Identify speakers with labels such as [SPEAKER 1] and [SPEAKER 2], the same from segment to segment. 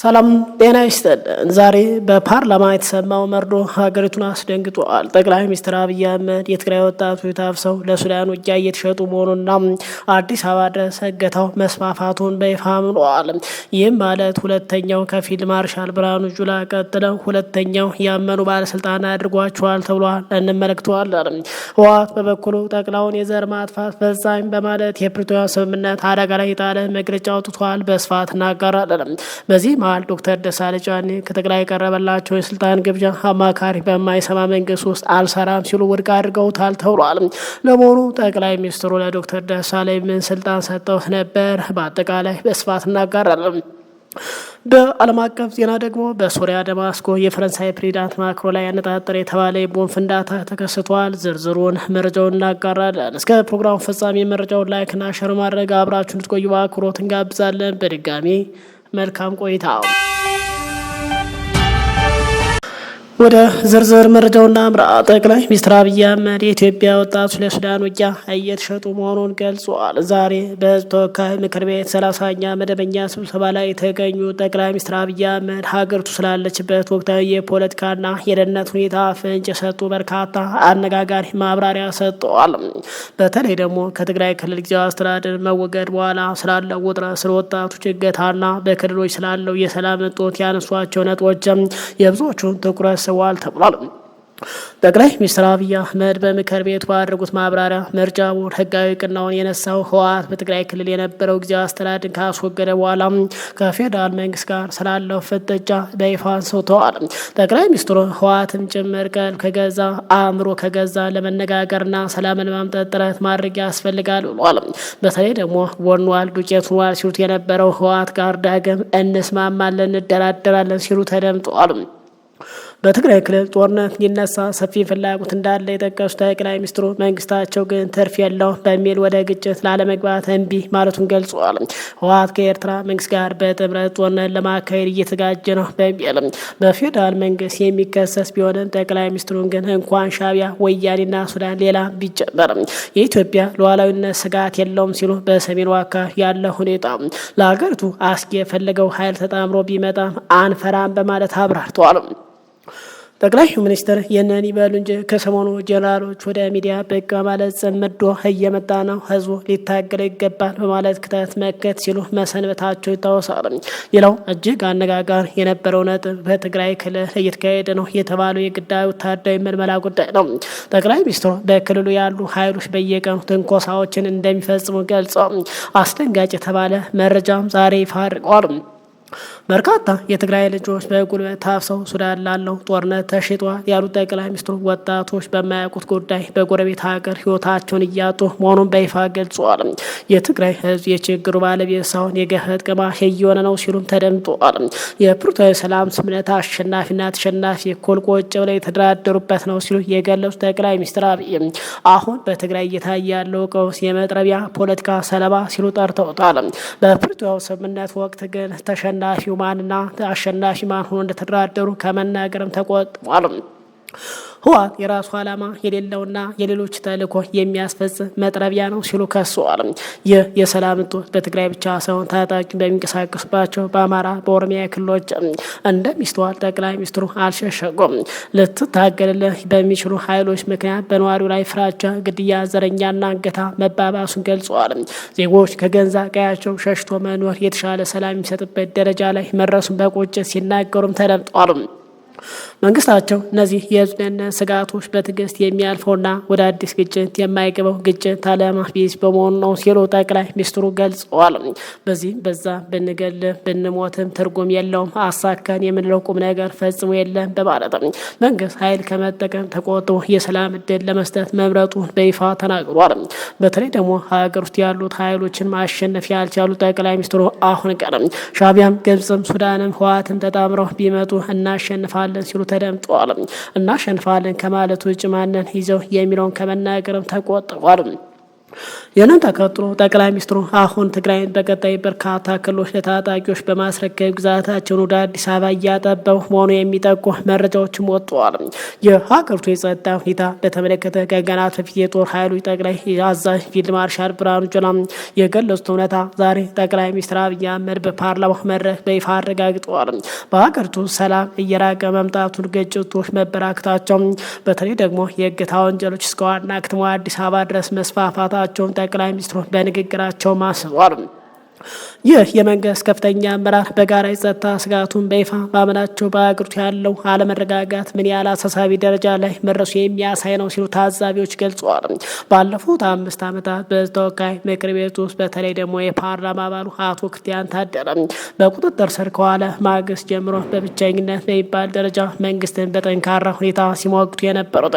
[SPEAKER 1] ሰላም ጤና ይስጥልን። ዛሬ በፓርላማ የተሰማው መርዶ ሀገሪቱን አስደንግጧል። ጠቅላይ ሚኒስትር አብይ አህመድ የትግራይ ወጣቶች ታፍሰው ለሱዳን ውጊያ እየተሸጡ መሆኑና አዲስ አበባ ድረስ እገታው መስፋፋቱን በይፋ አምነዋል። ይህም ማለት ሁለተኛው ከፊልድ ማርሻል ብርሃኑ ጁላ ቀጥለው ሁለተኛው ያመኑ ባለስልጣን አድርጓቸዋል ተብሏል። እንመለከተዋለን። ህወሓት በበኩሉ ጠቅላውን የዘር ማጥፋት ፈጻሚ በማለት የፕሪቶሪያ ስምምነት አደጋ ላይ የጣለ መግለጫ አውጥቷል። በስፋት እናጋራለን። በዚህ ዶክተር ደሳለኝ ጫኔ ከጠቅላይ የቀረበላቸው የስልጣን ግብዣ አማካሪ በማይሰማ መንግስት ውስጥ አልሰራም ሲሉ ውድቅ አድርገውታል ተብሏል። ለመሆኑ ጠቅላይ ሚኒስትሩ ለዶክተር ደሳለኝ ምን ስልጣን ሰጠው ነበር? በአጠቃላይ በስፋት እናጋራለን። በዓለም አቀፍ ዜና ደግሞ በሶሪያ ደማስቆ የፈረንሳይ ፕሬዚዳንት ማክሮን ላይ ያነጣጠረ የተባለ የቦምብ ፍንዳታ ተከስቷል። ዝርዝሩን መረጃውን እናጋራለን። እስከ ፕሮግራሙ ፍጻሜ መረጃውን ላይክና ሸር ማድረግ አብራችሁ እንድትቆዩ በአክብሮት እንጋብዛለን። በድጋሚ መልካም ቆይታ። ወደ ዝርዝር መረጃውና አምራ ጠቅላይ ሚኒስትር አብይ አህመድ የኢትዮጵያ ወጣቶች ለሱዳን ውጊያ እየተሸጡ መሆኑን ገልጿል። ዛሬ በህዝብ ተወካዮች ምክር ቤት 30ኛ መደበኛ ስብሰባ ላይ የተገኙ ጠቅላይ ሚኒስትር አብይ አህመድ ሀገሪቱ ስላለችበት ወቅታዊ የፖለቲካና የደህንነት ሁኔታ ፍንጭ የሰጡ በርካታ አነጋጋሪ ማብራሪያ ሰጥተዋል። በተለይ ደግሞ ከትግራይ ክልል ጊዜያዊ አስተዳደር መወገድ በኋላ ስላለው ውጥረት፣ ስለ ወጣቶች እገታና በክልሎች ስላለው የሰላም እጦት ያነሷቸው ነጥቦችም የብዙዎቹን ትኩረት ዋል ተብሏል። ጠቅላይ ሚኒስትር አብይ አህመድ በምክር ቤቱ ባደረጉት ማብራሪያ ምርጫ ቦርድ ህጋዊ እውቅናውን የነሳው ህወሓት በትግራይ ክልል የነበረው ጊዜያዊ አስተዳደር ካስወገደ በኋላ ከፌዴራል መንግስት ጋር ስላለው ፍጥጫ በይፋ አንስተዋል። ጠቅላይ ሚኒስትሩ ህወሓትም ጭምር ቀልብ ከገዛ አእምሮ ከገዛ ለመነጋገርና ሰላምን ለማምጣት ጥረት ማድረግ ያስፈልጋል ብሏል። በተለይ ደግሞ ወንዋል ዱቄቱን ዋል ሲሉት የነበረው ህወሓት ጋር ዳግም እንስማማለን፣ እንደራደራለን ሲሉ ተደምጠዋል። በትግራይ ክልል ጦርነት ሊነሳ ሰፊ ፍላጎት እንዳለ የጠቀሱት ጠቅላይ ሚኒስትሩ መንግስታቸው ግን ትርፍ የለውም በሚል ወደ ግጭት ላለመግባት እምቢ ማለቱን ገልጿል። ህወሓት ከኤርትራ መንግስት ጋር በጥምረት ጦርነት ለማካሄድ እየተዘጋጀ ነው በሚል በፌዴራል መንግስት የሚከሰስ ቢሆንም ጠቅላይ ሚኒስትሩን ግን እንኳን ሻዕቢያ፣ ወያኔና ሱዳን ሌላ ቢጨመር የኢትዮጵያ ሉዓላዊነት ስጋት የለውም ሲሉ በሰሜኑ አካባቢ ያለ ሁኔታ ለሀገሪቱ አስጊ የፈለገው ኃይል ተጣምሮ ቢመጣም አንፈራም በማለት አብራርተዋል። ጠቅላይ ሚኒስትር ይህንን ይበሉ እንጂ ከሰሞኑ ጀነራሎች ወደ ሚዲያ ብቅ በማለት ጽምዶ እየመጣ ነው፣ ህዝቡ ሊታገል ይገባል በማለት ክተት መከት ሲሉ መሰንበታቸው ይታወሳል። ሌላው እጅግ አነጋጋሪ የነበረው ነጥብ በትግራይ ክልል እየተካሄደ ነው የተባለው የግዳይ ወታደራዊ ምልመላ ጉዳይ ነው። ጠቅላይ ሚኒስትሩ በክልሉ ያሉ ኃይሎች በየቀኑ ትንኮሳዎችን እንደሚፈጽሙ ገልጸው አስደንጋጭ የተባለ መረጃም ዛሬ ይፋ አድርገዋል። በርካታ የትግራይ ልጆች በጉልበት ታፍሰው ሱዳን ላለው ጦርነት ተሽጧል ያሉት ጠቅላይ ሚኒስትሩ ወጣቶች በማያውቁት ጉዳይ በጎረቤት ሀገር ህይወታቸውን እያጡ መሆኑን በይፋ ገልጸዋል። የትግራይ ህዝብ የችግሩ ባለቤት ሳይሆን የገፈት ቀማሽ እየሆነ ነው ሲሉም ተደምጠዋል። የፕሪቶሪያ ሰላም ስምምነት አሸናፊና ተሸናፊ እኩል ቁጭ ብለው የተደራደሩበት ነው ሲሉ የገለጹት ጠቅላይ ሚኒስትር አብይ አሁን በትግራይ እየታየ ያለው ቀውስ የመጥረቢያ ፖለቲካ ሰለባ ሲሉ ጠርተውታል። በፕሪቶሪያ ስምምነት ወቅት ግን ተሸናፊው ማንና አሸናፊ ማን ሆኖ እንደተደራደሩ ከመናገርም ተቆጥቧል። ህወሓት የራሱ ዓላማ የሌለውና የሌሎች ተልእኮ የሚያስፈጽም መጥረቢያ ነው ሲሉ ከሰዋል። ይህ የሰላም እጦት በትግራይ ብቻ ሳይሆን ታጣቂ በሚንቀሳቀሱባቸው በአማራ፣ በኦሮሚያ ክልሎች እንደሚስተዋል ጠቅላይ ሚኒስትሩ አልሸሸጉም። ልትታገልልህ በሚችሉ ኃይሎች ምክንያት በነዋሪው ላይ ፍራቻ፣ ግድያ፣ ዘረኛና እገታ መባባሱን ገልጸዋል። ዜጎች ከገንዛ ቀያቸው ሸሽቶ መኖር የተሻለ ሰላም የሚሰጥበት ደረጃ ላይ መድረሱን በቁጭት ሲናገሩም ተደምጠዋል። መንግስታቸው እነዚህ የህዝብ ስጋቶች በትዕግስት የሚያልፈውና ወደ አዲስ ግጭት የማይገባው ግጭት ዓላማ ቢስ በመሆኑ ነው ሲሉ ጠቅላይ ሚኒስትሩ ገልጸዋል። በዚህ በዛ ብንገልም ብንሞትም ትርጉም የለውም፣ አሳካን የምንለው ቁም ነገር ፈጽሞ የለም በማለት መንግስት ኃይል ከመጠቀም ተቆጥቦ የሰላም እድል ለመስጠት መምረጡን በይፋ ተናግሯል። በተለይ ደግሞ ሀገር ውስጥ ያሉት ኃይሎችን ማሸነፍ ያልቻሉ ጠቅላይ ሚኒስትሩ አሁን ቀርም ሻዕቢያም፣ ግብጽም፣ ሱዳንም ህወሓትም ተጣምረው ቢመጡ እናሸንፋለን ሲሉ ተደምጠዋል። እናሸንፋለን ከማለት ውጭ ማንን ይዘው የሚለውን ከመናገርም ተቆጥቧል። ይህንን ተከትሎ ጠቅላይ ሚኒስትሩ አሁን ትግራይን በቀጣይ በርካታ ክልሎች ለታጣቂዎች በማስረከብ ግዛታቸውን ወደ አዲስ አበባ እያጠበው መሆኑ የሚጠቁ መረጃዎችም ወጥተዋል። የሀገሪቱ የጸጥታ ሁኔታ በተመለከተ ከቀናት በፊት የጦር ኃይሎች ጠቅላይ አዛዥ ፊልድ ማርሻል ብርሃኑ ጁላ የገለጹት እውነታ ዛሬ ጠቅላይ ሚኒስትር አብይ አህመድ በፓርላማው መድረክ በይፋ አረጋግጠዋል። በሀገሪቱ ሰላም እየራቀ መምጣቱን፣ ግጭቶች መበራከታቸው፣ በተለይ ደግሞ የእገታ ወንጀሎች እስከ ዋና ከተማ አዲስ አበባ ድረስ መስፋፋታቸውን ጠቅላይ ሚኒስትሩ በንግግራቸው ማስቧል። ይህ የመንግስት ከፍተኛ አመራር በጋራ የጸጥታ ስጋቱን በይፋ ማመናቸው በአገሪቱ ያለው አለመረጋጋት ምን ያህል አሳሳቢ ደረጃ ላይ መድረሱ የሚያሳይ ነው ሲሉ ታዛቢዎች ገልጸዋል። ባለፉት 5 ዓመታት በሕዝብ ተወካዮች ምክር ቤት ውስጥ በተለይ ደግሞ የፓርላማ አባሉ አቶ ክርስቲያን ታደለ በቁጥጥር ስር ከዋለ ማግስት ጀምሮ በብቸኝነት በሚባል ደረጃ መንግስትን በጠንካራ ሁኔታ ሲሞግቱ የነበሩት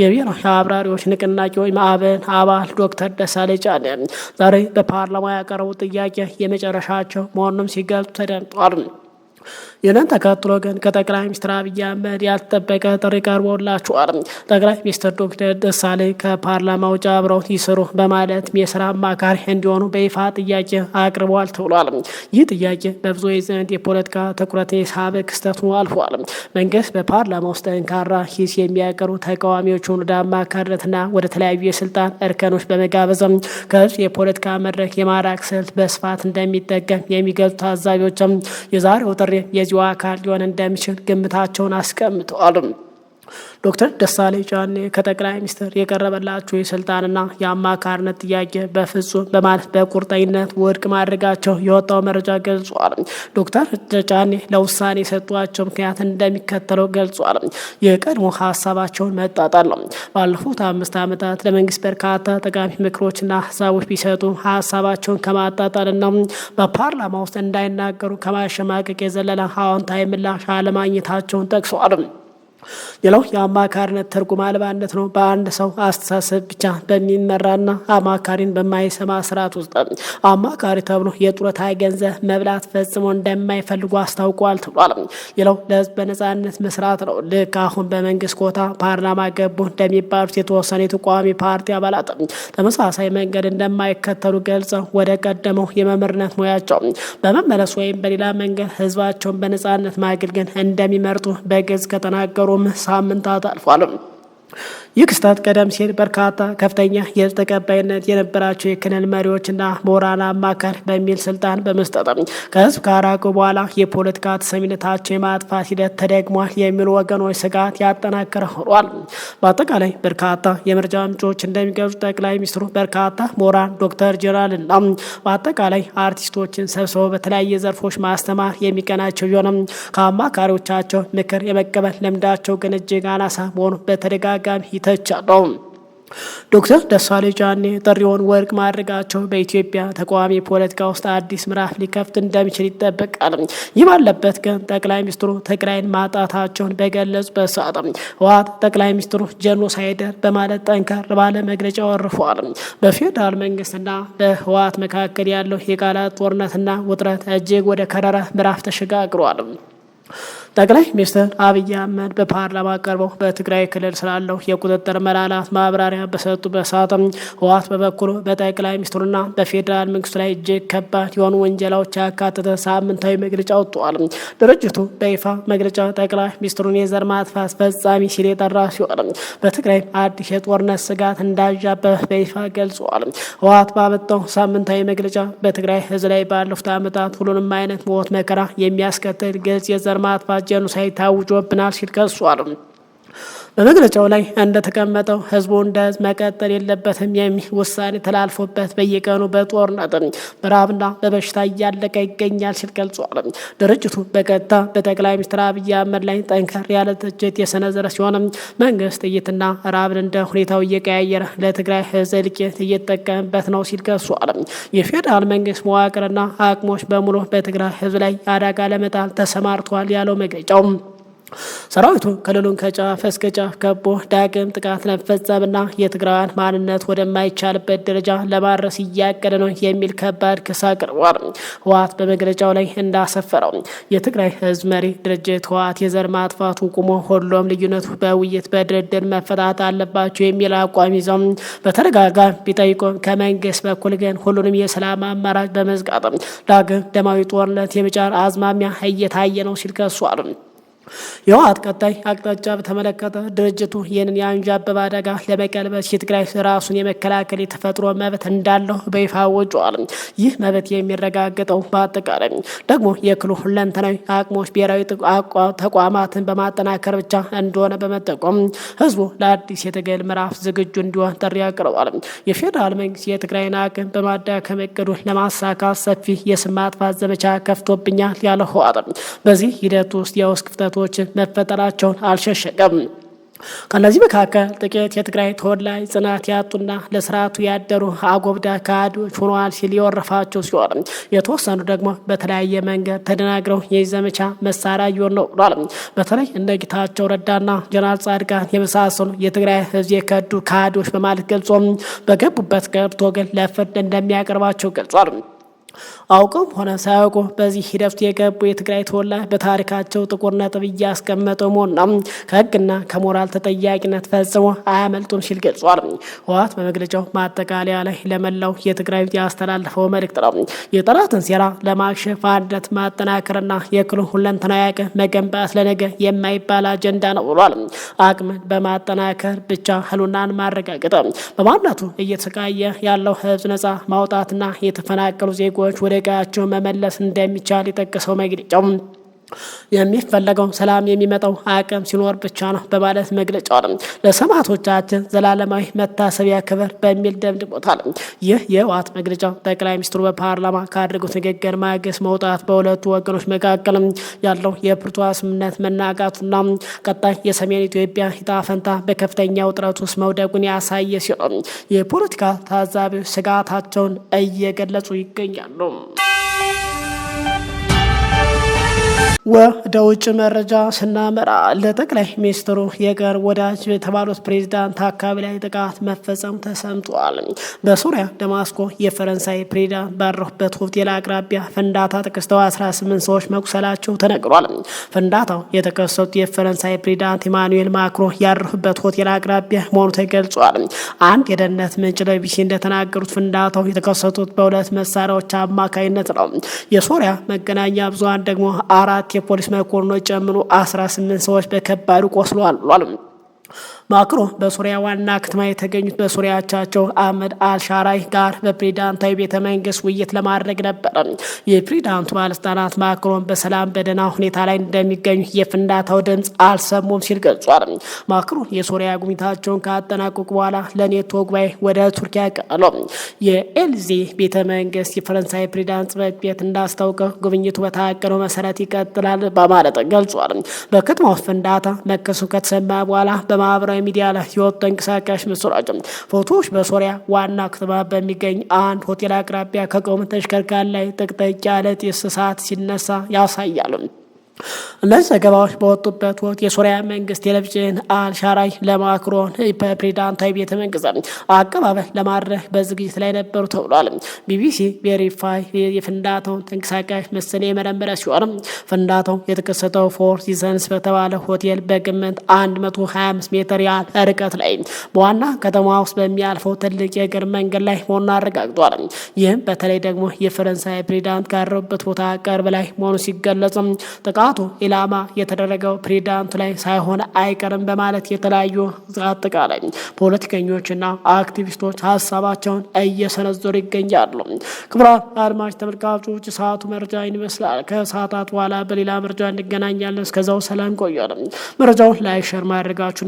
[SPEAKER 1] የብሔራዊ አብራሪዎች ንቅናቄ ማዕበል አባል ዶክተር ደሳለኝ ጫኔ ዛሬ በፓርላማ ያቀረቡት ጥያቄ የመጨረሻቸው መሆኑንም ሲገልጹ ተደምጧል። ይህንን ተከትሎ ግን ከጠቅላይ ሚኒስትር አብይ አህመድ ያልተጠበቀ ጥሪ ቀርቦላቸዋል። ጠቅላይ ሚኒስትር ዶክተር ደሳለኝ ከፓርላማ ውጭ አብረው ይስሩ በማለት የስራ አማካሪ እንዲሆኑ በይፋ ጥያቄ አቅርበዋል ተብሏል። ይህ ጥያቄ በብዙዎች ዘንድ የፖለቲካ ትኩረት የሳበ ክስተት ሆኖ አልፏል። መንግስት በፓርላማ ውስጥ ጠንካራ ሂስ የሚያቀርቡ ተቃዋሚዎችን ወደ አማካሪነትና ወደ ተለያዩ የስልጣን እርከኖች በመጋበዝም ከህዝብ የፖለቲካ መድረክ የማራቅ ስልት በስፋት እንደሚጠቀም የሚገልጹ ታዛቢዎችም የዛሬው ጥሪ የዚሁ አካል ሊሆን እንደሚችል ግምታቸውን አስቀምጠዋል። ዶክተር ደሳለኝ ጫኔ ከጠቅላይ ሚኒስትር የቀረበላቸው የስልጣንና የአማካሪነት ጥያቄ በፍጹም በማለት በቁርጠኝነት ውድቅ ማድረጋቸው የወጣው መረጃ ገልጿል። ዶክተር ጫኔ ለውሳኔ የሰጧቸው ምክንያት እንደሚከተለው ገልጿል። የቀድሞ ሀሳባቸውን መጣጣል ነው። ባለፉት 5 ዓመታት ለመንግስት በርካታ ጠቃሚ ምክሮችና ሀሳቦች ቢሰጡ ሀሳባቸውን ከማጣጣልና በፓርላማ ውስጥ እንዳይናገሩ ከማሸማቀቅ የዘለለ አዎንታዊ ምላሽ አለማግኘታቸውን ጠቅሰዋል። ሌላው የአማካሪነት ትርጉም አልባነት ነው። በአንድ ሰው አስተሳሰብ ብቻ በሚመራና አማካሪን በማይሰማ ስርዓት ውስጥ አማካሪ ተብሎ የጡረታ ገንዘብ መብላት ፈጽሞ እንደማይፈልጉ አስታውቋል ተብሏል። ሌላው ለህዝብ በነጻነት መስራት ነው። ልክ አሁን በመንግስት ኮታ ፓርላማ ገቡ እንደሚባሉት የተወሰኑ የተቃዋሚ ፓርቲ አባላት ተመሳሳይ መንገድ እንደማይከተሉ ገልጸው ወደ ቀደመው የመምህርነት ሙያቸው በመመለስ ወይም በሌላ መንገድ ህዝባቸውን በነጻነት ማገልገል እንደሚመርጡ በግልጽ ከተናገሩ ሳምንታት አልፏል። ይህ ክስተት ቀደም ሲል በርካታ ከፍተኛ የህዝብ ተቀባይነት የነበራቸው የክልል መሪዎችና ምሁራን አማካሪ በሚል ስልጣን በመስጠት ከህዝብ ካራቁ በኋላ የፖለቲካ ተሰሚነታቸው የማጥፋት ሂደት ተደግሟል የሚሉ ወገኖች ስጋት ያጠናከረ ሆኗል። በአጠቃላይ በርካታ የመረጃ ምንጮች እንደሚገልጹ ጠቅላይ ሚኒስትሩ በርካታ ምሁራን፣ ዶክተር ጀነራልና በአጠቃላይ አርቲስቶችን ሰብስበው በተለያየ ዘርፎች ማስተማር የሚቀናቸው ቢሆንም ከአማካሪዎቻቸው ምክር የመቀበል ልምዳቸው ግን እጅግ አናሳ መሆኑ በተደጋጋሚ ይተቻሉ። ዶክተር ደሳለኝ ጫኔ ጥሪውን ውድቅ ማድረጋቸው በኢትዮጵያ ተቃዋሚ ፖለቲካ ውስጥ አዲስ ምዕራፍ ሊከፍት እንደሚችል ይጠበቃል። ይህ ባለበት ግን ጠቅላይ ሚኒስትሩ ትግራይን ማጣታቸውን በገለጹበት ሰዓት ህወሓት ጠቅላይ ሚኒስትሩ ጄኖሳይደር በማለት ጠንከር ባለ መግለጫ ወርፈዋል። በፌዴራል መንግስትና በህወሓት መካከል ያለው የቃላት ጦርነትና ውጥረት እጅግ ወደ ከረረ ምዕራፍ ተሸጋግሯል። ጠቅላይ ሚኒስትር አብይ አህመድ በፓርላማ ቀርበው በትግራይ ክልል ስላለው የቁጥጥር መላላት ማብራሪያ በሰጡበት ሰዓት ህወሓት በበኩሉ በጠቅላይ ሚኒስትሩና በፌዴራል መንግስቱ ላይ እጅግ ከባድ የሆኑ ወንጀላዎች ያካተተ ሳምንታዊ መግለጫ ወጥቷል። ድርጅቱ በይፋ መግለጫ ጠቅላይ ሚኒስትሩን የዘር ማጥፋት ፈጻሚ ሲል የጠራ ሲሆን በትግራይ አዲስ የጦርነት ስጋት እንዳዣበበ በይፋ ገልጿል። ህወሓት ባመጣው ሳምንታዊ መግለጫ በትግራይ ህዝብ ላይ ባለፉት ዓመታት ሁሉንም አይነት ሞት፣ መከራ የሚያስከትል ግልጽ የዘር ማጥፋት ጄኖሳይድ ታውጆብናል ሲል ከሷል። በመግለጫው ላይ እንደተቀመጠው ህዝቡ እንደ ህዝብ መቀጠል የለበትም የሚል ውሳኔ ተላልፎበት በየቀኑ በጦርነት በረሃብና በበሽታ እያለቀ ይገኛል ሲል ገልጿል። ድርጅቱ በቀጥታ በጠቅላይ ሚኒስትር አብይ አህመድ ላይ ጠንከር ያለ ትችት የሰነዘረ ሲሆን መንግስት ጥይትና ረሃብን እንደ ሁኔታው እየቀያየረ ለትግራይ ህዝብ እልቂት እየተጠቀምበት ነው ሲል ከሷል። የፌዴራል መንግስት መዋቅርና አቅሞች በሙሉ በትግራይ ህዝብ ላይ አደጋ ለመጣል ተሰማርተዋል ያለው መግለጫው ሰራዊቱ ክልሉን ከጫፍ እስከ ጫፍ ከቦ ዳግም ጥቃት ለመፈጸምና የትግራይን ማንነት ወደማይቻልበት ደረጃ ለማድረስ እያቀደ ነው የሚል ከባድ ክስ አቅርቧል። ህወሓት በመግለጫው ላይ እንዳሰፈረው የትግራይ ህዝብ መሪ ድርጅት ህወሓት የዘር ማጥፋቱ ቁሞ ሁሉም ልዩነቱ በውይይት በድርድር መፈታት አለባቸው የሚል አቋም ይዘው በተደጋጋሚ ቢጠይቁም ከመንግስት በኩል ግን ሁሉንም የሰላም አማራጭ በመዝጋት ዳግም ደማዊ ጦርነት የመጫር አዝማሚያ እየታየ ነው ሲል ከሷል። የህወሓት ቀጣይ አቅጣጫ በተመለከተ ድርጅቱ ይህንን የአንዣበበ አደጋ ለመቀልበስ የትግራይ ራሱን የመከላከል የተፈጥሮ መብት እንዳለው በይፋ አውጇል። ይህ መብት የሚረጋገጠው በአጠቃላይ ደግሞ የክልሉ ሁለንተናዊ አቅሞች ብሔራዊ ተቋማትን በማጠናከር ብቻ እንደሆነ በመጠቆም ህዝቡ ለአዲስ የትግል ምዕራፍ ዝግጁ እንዲሆን ጥሪ አቅርቧል። የፌዴራል መንግስት የትግራይን አቅም በማዳከም እቅዱን ለማሳካት ሰፊ የስም ማጥፋት ዘመቻ ከፍቶብኛል ያለ ህወሓት በዚህ ሂደት ውስጥ የውስጥ ክፍተቶች መፈጠራቸውን አልሸሸገም። ከነዚህ መካከል ጥቂት የትግራይ ተወላጅ ጽናት ያጡና ለስርዓቱ ያደሩ አጎብዳ ካድሬዎች ሆነዋል ሲል የወረፋቸው ሲሆን የተወሰኑ ደግሞ በተለያየ መንገድ ተደናግረው የዚህ ዘመቻ መሳሪያ እየሆኑ ነው ብሏል። በተለይ እነ ጌታቸው ረዳና ጀነራል ጻድቃን የመሳሰሉ የትግራይ ህዝብ የከዱ ካድሬዎች በማለት ገልጾ በገቡበት ገብቶ ግን ለፍርድ እንደሚያቀርባቸው ገልጿል። አውቀውም ሆነ ሳያውቁ በዚህ ሂደት የገቡ የትግራይ ተወላጅ በታሪካቸው ጥቁር ነጥብ እያስቀመጠው መሆኑና ከህግና ከሞራል ተጠያቂነት ፈጽሞ አያመልጡም ሲል ገልጿል። ህወሓት በመግለጫው ማጠቃለያ ላይ ለመላው የትግራይ ያስተላለፈው መልእክት ነው። የጠላትን ሴራ ለማክሸፍ አንድነት ማጠናከርና የክልሉን ሁለንተናዊ አቅም መገንባት ለነገ የማይባል አጀንዳ ነው ብሏል። አቅምን በማጠናከር ብቻ ህልውናን ማረጋገጥ በማንነቱ እየተሰቃየ ያለው ህዝብ ነጻ ማውጣትና የተፈናቀሉ ዜጎች ወደ ቀያቸው መመለስ እንደሚቻል የጠቀሰው መግለጫው የሚፈለገው ሰላም የሚመጣው አቅም ሲኖር ብቻ ነው በማለት መግለጫው ለሰማዕቶቻችን ዘላለማዊ መታሰቢያ ክብር በሚል ደምድሞታል። ይህ የህወሓት መግለጫ ጠቅላይ ሚኒስትሩ በፓርላማ ካደረጉት ንግግር ማግስት መውጣት በሁለቱ ወገኖች መካከል ያለው የፕሪቶሪያ ስምምነት መናጋቱና ቀጣይ የሰሜን ኢትዮጵያ ዕጣ ፈንታ በከፍተኛ ውጥረት ውስጥ መውደቁን ያሳየ ሲሆን የፖለቲካ ታዛቢዎች ስጋታቸውን እየገለጹ ይገኛሉ። ወደ ውጭ መረጃ ስናመራ ለጠቅላይ ሚኒስትሩ የቅርብ ወዳጅ የተባሉት ፕሬዚዳንት አካባቢ ላይ ጥቃት መፈጸሙ ተሰምቷል። በሱሪያ ደማስቆ የፈረንሳይ ፕሬዚዳንት ባረፉበት ሆቴል አቅራቢያ ፍንዳታ ተከስተው 18 ሰዎች መቁሰላቸው ተነግሯል። ፍንዳታው የተከሰቱት የፈረንሳይ ፕሬዚዳንት ኢማኑኤል ማክሮን ያረፉበት ሆቴል አቅራቢያ መሆኑ ተገልጿል። አንድ የደህንነት ምንጭ ለቢቢሲ እንደተናገሩት ፍንዳታው የተከሰቱት በሁለት መሳሪያዎች አማካኝነት ነው። የሱሪያ መገናኛ ብዙሃን ደግሞ አራት የፖሊስ መኮንኖች ጨምሮ 18 ሰዎች በከባዱ ቆስለዋል ብሏል። ማክሮን በሱሪያ ዋና ከተማ የተገኙት በሱሪያ አቻቸው አህመድ አልሻራይ ጋር በፕሬዝዳንታዊ ቤተ መንግስት ውይይት ለማድረግ ነበር። የፕሬዝዳንቱ ባለስልጣናት ማክሮን በሰላም በደህና ሁኔታ ላይ እንደሚገኙ የፍንዳታው ድምፅ አልሰሙም ሲል ገልጿል። ማክሮን የሱሪያ ጉብኝታቸውን ካጠናቀቁ በኋላ ለኔቶ ጉባኤ ወደ ቱርኪያ ያቀናሉ። የኤልዜ ቤተ መንግስት የፈረንሳይ ፕሬዝዳንት ጽሕፈት ቤት እንዳስታውቀው ጉብኝቱ በታቀደው መሰረት ይቀጥላል በማለት ገልጿል። በከተማ ውስጥ ፍንዳታ መከሰቱ ከተሰማ በኋላ በማህበራዊ ሚዲያ ላይ የወጡ ተንቀሳቃሽ ምስሎች ፎቶዎች በሶሪያ ዋና ከተማ በሚገኝ አንድ ሆቴል አቅራቢያ ከቆመ ተሽከርካሪ ላይ ጥቅጥቅ ያለ ጢስ እሳት ሲነሳ ያሳያሉ። እነዚህ ዘገባዎች በወጡበት ወቅት የሱሪያ መንግስት ቴሌቪዥን አልሻራይ ለማክሮን ፕሬዝዳንታዊ ቤተ መንግስት አቀባበል ለማድረግ በዝግጅት ላይ ነበሩ ተብሏል። ቢቢሲ ቬሪፋይ የፍንዳታውን ተንቀሳቃሽ ምስል የመረመረ ሲሆን ፍንዳታው የተከሰተው ፎር ሲዘንስ በተባለ ሆቴል በግምት 125 ሜትር ያህል ርቀት ላይ በዋና ከተማ ውስጥ በሚያልፈው ትልቅ የእግር መንገድ ላይ መሆኑን አረጋግጧል። ይህም በተለይ ደግሞ የፈረንሳይ ፕሬዝዳንት ካረፉበት ቦታ ቅርብ ላይ መሆኑ ሲገለጽ ጥቃቱ ኢላማ የተደረገው ፕሬዝዳንቱ ላይ ሳይሆን አይቀርም በማለት የተለያዩ አጠቃላይ ፖለቲከኞችና አክቲቪስቶች ሀሳባቸውን እየሰነዘሩ ይገኛሉ። ክቡራን አድማጭ ተመልካቾች ሰዓቱ መረጃ ይመስላል። ከሰዓታት በኋላ በሌላ መረጃ እንገናኛለን። እስከዛው ሰላም ቆያለን። መረጃውን ላይክ ሸር ማድረጋችሁ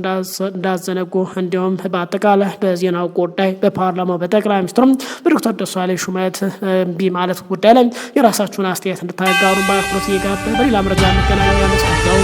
[SPEAKER 1] እንዳዘነጉ እንዲሁም በአጠቃላይ በዜናው ጉዳይ በፓርላማው በጠቅላይ ሚኒስትሩ በዶክተር ደሳለኝ ሹመት እምቢ ማለት ጉዳይ ላይ የራሳችሁን አስተያየት እንድታጋሩ በአክብሮት እየጋበዝን በሌላ መረጃ እንገናኛለን።